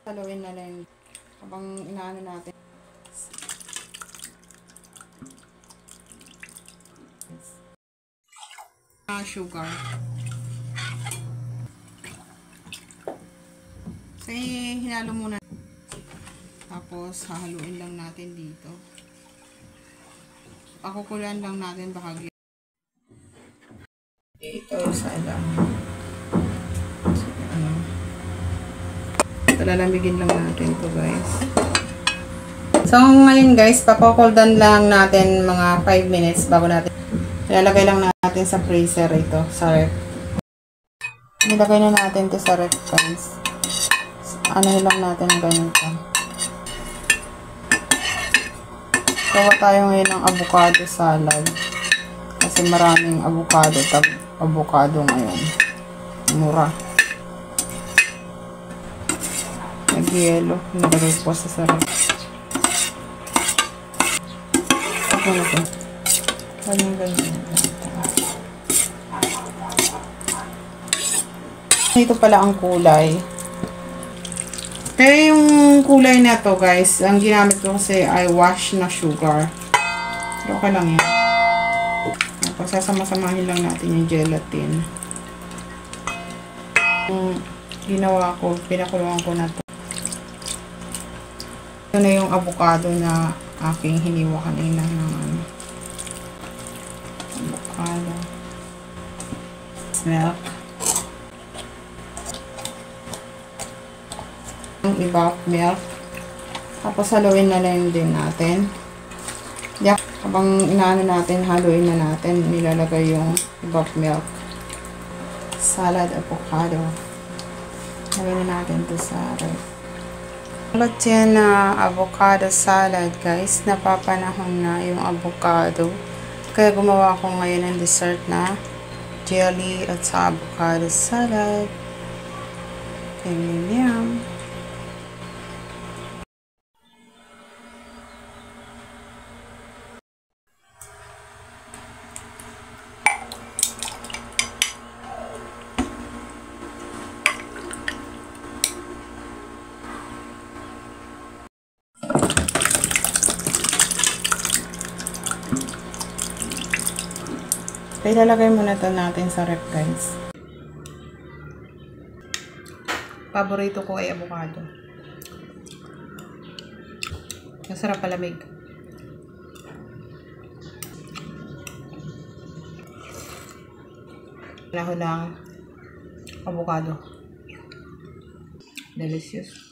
Haluin na lang habang inaano natin. Sugar. So, hinalo muna. Tapos, hahaluin lang natin dito. Pakukulan lang natin bahagi. Ito, isa lang. So, lalamigin lang natin to guys. So, ngayon guys, pakukuldan lang natin mga 5 minutes bago natin. Ilalagay lang natin sa freezer ito, sa ref. Nilagay na natin ito sa ref guys. Ano lang natin ganito. Gawa tayo ngayon ng avocado salad. Kasi maraming avocado ngayon. Mura. Nag-yelo. Nilagay po sa sarap. Ito na ito. Ganyan. Ito pala ang kulay. Kaya yung kulay na to guys, ang ginamit ko kasi ay wash na sugar. Pero okay lang yan. Tapos sasama-samahin lang natin yung gelatin. Ginawa ko, pinakulungan ko na to. Ito na yung avocado na aking hiniwa kanina ng avocado. Milk. Ang iba milk. Tapos haluin na lang din natin. Habang inaano natin, haluin na natin, nilalagay yung iba milk. Salad avocado. Lagyan na natin ito sa ref. Ulit yan na avocado salad guys. Napapanahon na yung avocado. Kaya gumawa ko ngayon ng dessert na jelly at sa avocado salad. Yum. Kaya ilalagay muna ito natin sa ref guys. Paborito ko ay avocado. Masarap palamig. Lahon ng avocado. Delicious.